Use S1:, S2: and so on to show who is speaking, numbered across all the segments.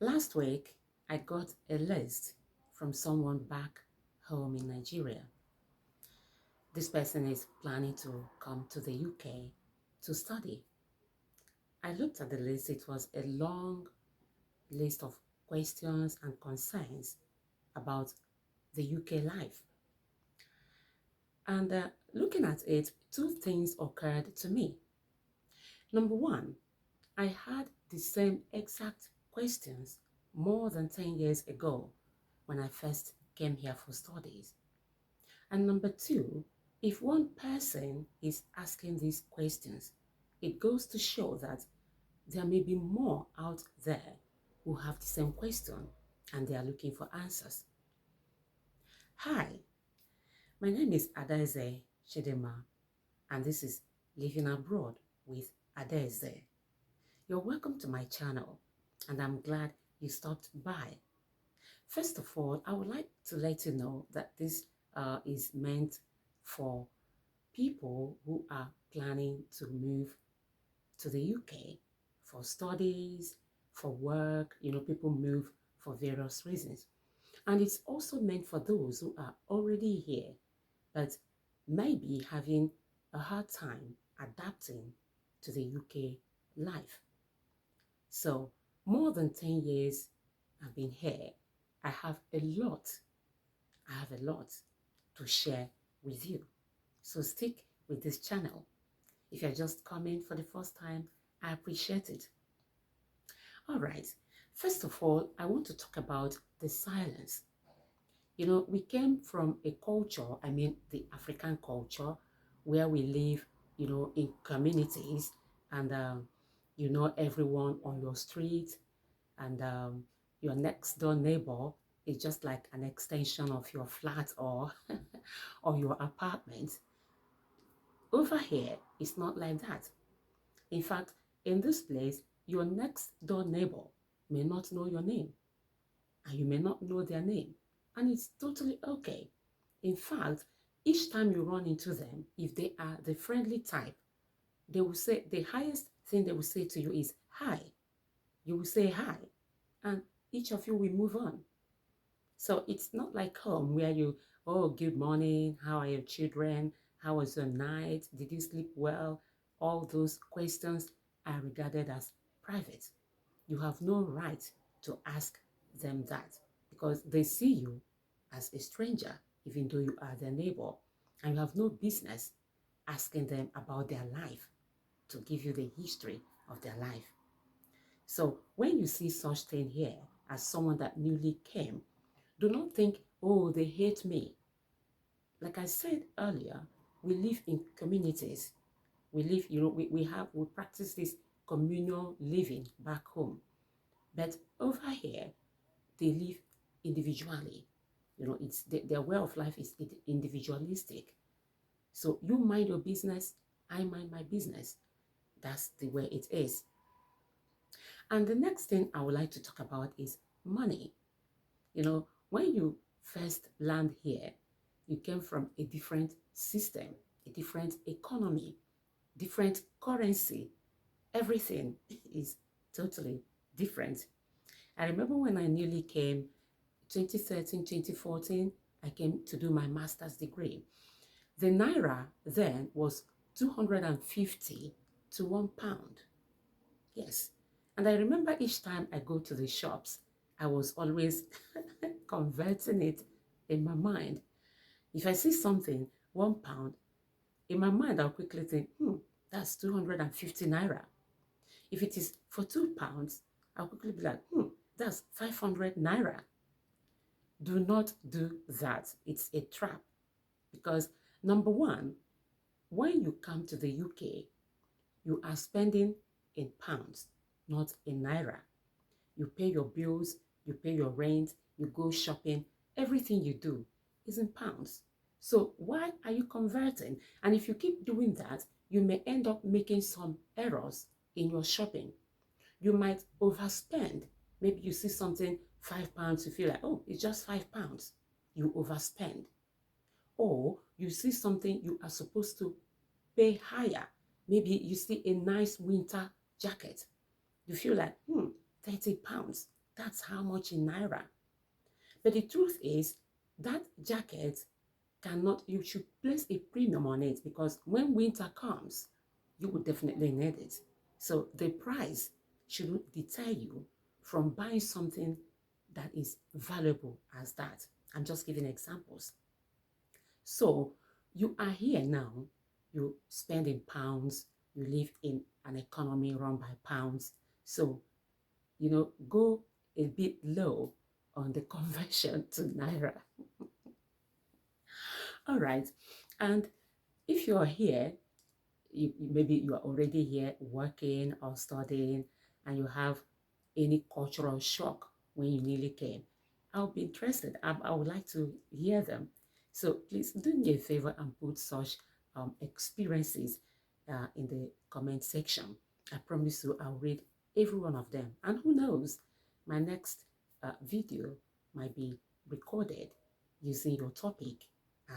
S1: Last week, I got a list from someone back home in Nigeria. This person is planning to come to the UK to study. I looked at the list, it was a long list of questions and concerns about the UK life. And looking at it, two things occurred to me. Number one, I had the same exact questions more than 10 years ago when I first came here for studies. And number two, if one person is asking these questions, it goes to show that there may be more out there who have the same question and they are looking for answers. Hi, my name is Adaeze Chidema, and this is Living Abroad with Adaeze. You're welcome to my channel, and I'm glad you stopped by. First of all, I would like to let you know that this is meant for people who are planning to move to the UK for studies, for work. People move for various reasons. And it's also meant for those who are already here but maybe having a hard time adapting to the UK life. So, more than 10 years I've been here, I have a lot to share with you. So stick with this channel. If you're just coming for the first time, I appreciate it. All right, first of all, I want to talk about the silence. We came from a culture, the African culture, where we live, in communities, and you know everyone on your street, and your next door neighbor is just like an extension of your flat or or your apartment. Over here, it's not like that. In fact, in this place, your next door neighbor may not know your name, and you may not know their name, and it's totally okay. In fact, each time you run into them, if they are the friendly type, they will say, the highest thing they will say to you is hi. You will say hi, and each of you will move on. So it's not like home where you, oh, good morning, how are your children, how was your night, did you sleep well? All those questions are regarded as private. You have no right to ask them that because they see you as a stranger, even though you are their neighbor, and you have no business asking them about their life to give you the history of their life. So when you see such thing here as someone that newly came, do not think, oh, they hate me. Like I said earlier, we live in communities. We live, we practice this communal living back home. But over here, they live individually. It's their way of life is individualistic. So you mind your business, I mind my business. That's the way it is. And the next thing I would like to talk about is money. When you first land here, you came from a different system, a different economy, different currency. Everything is totally different. I remember when I newly came, 2013, 2014, I came to do my master's degree. The naira then was 250 to £1. Yes. And I remember each time I go to the shops, I was always converting it in my mind. If I see something, £1, in my mind, I'll quickly think, that's 250 naira. If it is for £2, I'll quickly be like, that's 500 naira. Do not do that. It's a trap. Because number one, when you come to the UK, you are spending in pounds, not in naira. You pay your bills, you pay your rent, you go shopping, everything you do is in pounds. So why are you converting? And if you keep doing that, you may end up making some errors in your shopping. You might overspend. Maybe you see something, £5, you feel like, oh, it's just £5. You overspend. Or you see something you are supposed to pay higher. Maybe you see a nice winter jacket. You feel like, £30. That's how much in Naira. But the truth is, that jacket cannot, you should place a premium on it because when winter comes, you will definitely need it. So the price shouldn't deter you from buying something that is valuable as that. I'm just giving examples. So you are here now, you spend in pounds, you live in an economy run by pounds. So, go a bit low on the conversion to Naira. All right. And if you're here, maybe you are already here working or studying and you have any cultural shock when you nearly came, I'll be interested. I would like to hear them. So please do me a favor and put such experiences in the comment section. I promise you I'll read every one of them. And who knows, my next video might be recorded using your topic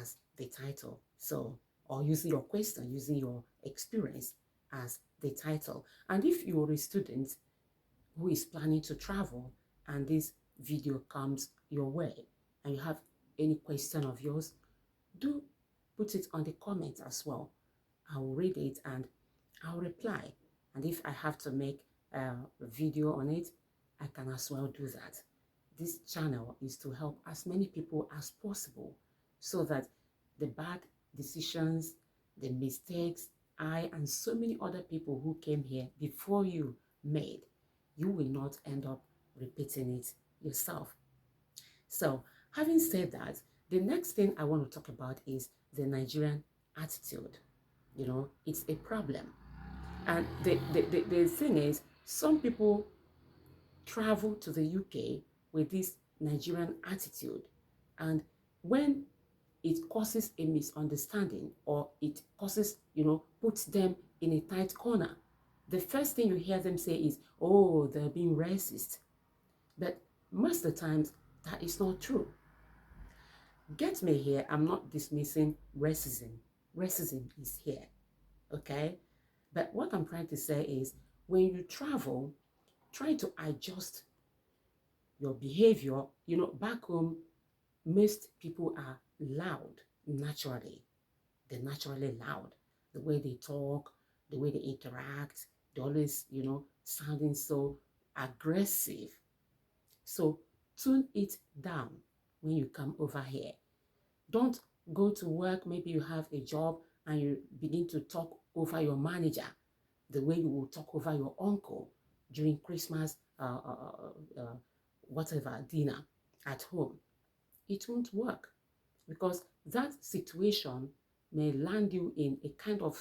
S1: as the title. So, or using your question, using your experience as the title. And if you're a student who is planning to travel and this video comes your way and you have any question of yours, do put it on the comments as well. I will read it and I'll reply. And if I have to make a video on it, I can as well do that. This channel is to help as many people as possible so that the bad decisions, the mistakes I and so many other people who came here before you made, you will not end up repeating it yourself. So, having said that, the next thing I want to talk about is the Nigerian attitude. It's a problem. And the thing is, some people travel to the UK with this Nigerian attitude. And when it causes a misunderstanding or it causes, puts them in a tight corner, the first thing you hear them say is, oh, they're being racist. But most of the times, that is not true. Get me here, I'm not dismissing racism. Racism is here, okay? But what I'm trying to say is, when you travel, try to adjust your behavior. Back home, most people are loud naturally. They're naturally loud. The way they talk, the way they interact, they always, sounding so aggressive. So tune it down when you come over here. Don't go to work, maybe you have a job and you begin to talk over your manager the way you will talk over your uncle during Christmas, whatever, dinner at home. It won't work because that situation may land you in a kind of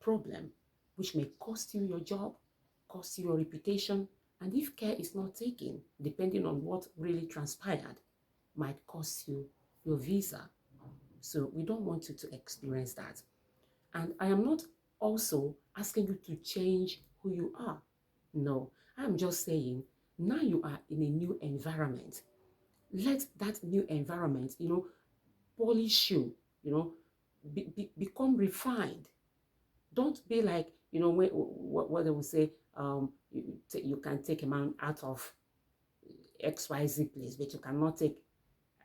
S1: problem which may cost you your job, cost you your reputation, and if care is not taken, depending on what really transpired, might cost you your visa. So we don't want you to experience that. And I am not also asking you to change who you are. No, I'm just saying now you are in a new environment. Let that new environment, polish you, become refined. Don't be like, what they will say, you can take a man out of XYZ place, but you cannot take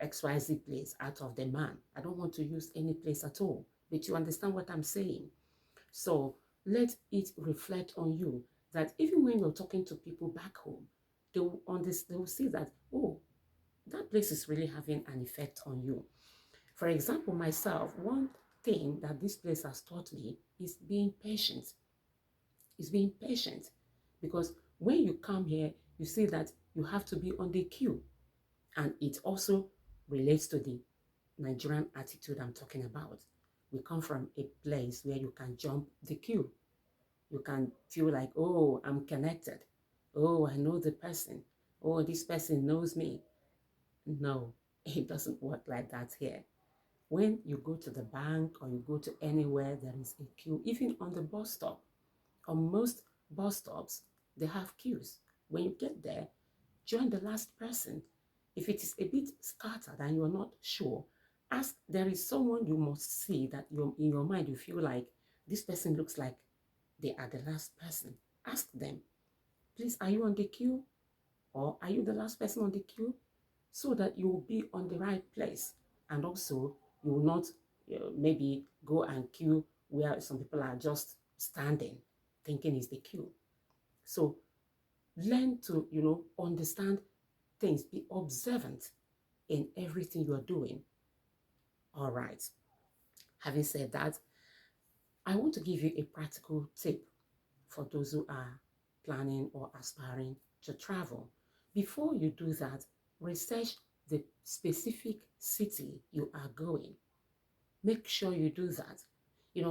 S1: XYZ place out of the man. I don't want to use any place at all, but you understand what I'm saying. So let it reflect on you that even when you're talking to people back home, they will see that, oh, that place is really having an effect on you. For example, myself, one thing that this place has taught me is being patient. Is being patient. Because when you come here, you see that you have to be on the queue. And it also relates to the Nigerian attitude I'm talking about. We come from a place where you can jump the queue. You can feel like, oh, I'm connected. Oh, I know the person. Oh, this person knows me. No, it doesn't work like that here. When you go to the bank or you go to anywhere, there is a queue, even on the bus stop. On most bus stops, they have queues. When you get there, join the last person. If it is a bit scattered and you're not sure, ask, there is someone you must see that in your mind you feel like this person looks like they are the last person. Ask them, please, are you on the queue? or are you the last person on the queue, so that you will be on the right place. And also you will not maybe go and queue where some people are just standing thinking it's the queue. So learn to, understand things, be observant in everything you're doing. All right. Having said that, I want to give you a practical tip for those who are planning or aspiring to travel. Before you do that, research the specific city you are going. Make sure you do that.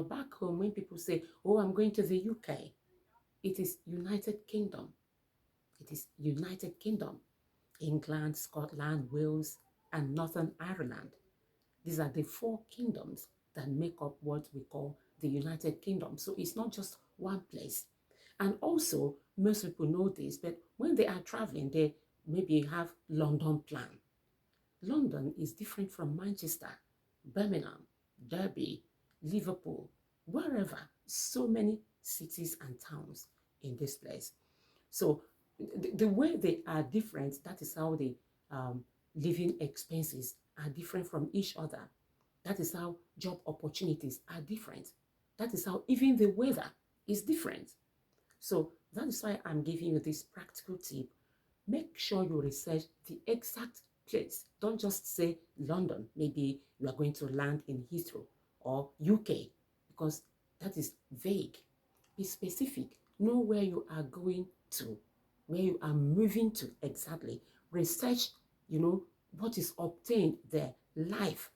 S1: Back home, when people say, oh, I'm going to the UK, it is United Kingdom. It is United Kingdom. England, Scotland, Wales, and Northern Ireland. These are the four kingdoms that make up what we call the United Kingdom. So it's not just one place. And also, most people know this, but when they are traveling, they maybe have London plan. London is different from Manchester, Birmingham, Derby, Liverpool, wherever. So many cities and towns in this place. So the way they are different, that is how the living expenses are different from each other. That is how job opportunities are different. That is how even the weather is different. So that is why I'm giving you this practical tip. Make sure you research the exact place. Don't just say London. Maybe you are going to land in Heathrow or UK, because that is vague. Be specific. Know where you are going to, where you are moving to exactly. Research, what is obtained there, life,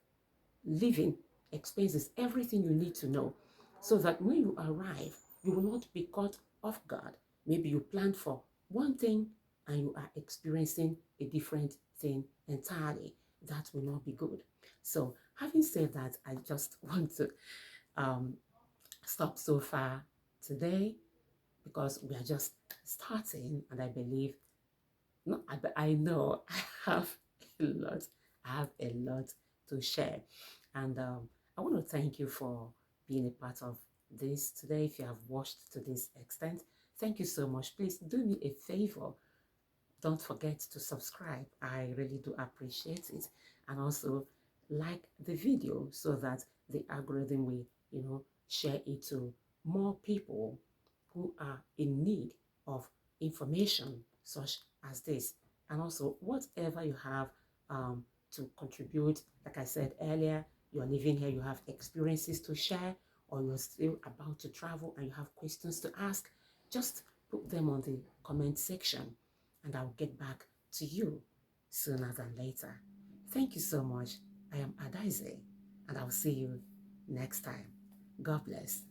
S1: living expenses, everything you need to know, so that when you arrive, you will not be caught off guard. Maybe you planned for one thing and you are experiencing a different thing entirely. That will not be good. So, having said that, I just want to um, stop so far today, because we are just starting, and I believe, no, I know I have a lot. I have a lot to share, and I want to thank you for being a part of this today. If you have watched to this extent, thank you so much. Please do me a favor. Don't forget to subscribe. I really do appreciate it, and also like the video so that the algorithm will, share it to more people who are in need of information such as this. And also, whatever you have to contribute, like I said earlier, you're living here, you have experiences to share, or you're still about to travel and you have questions to ask, just put them on the comment section and I'll get back to you sooner than later. Thank you so much. I am Adaize, and I'll see you next time. God bless.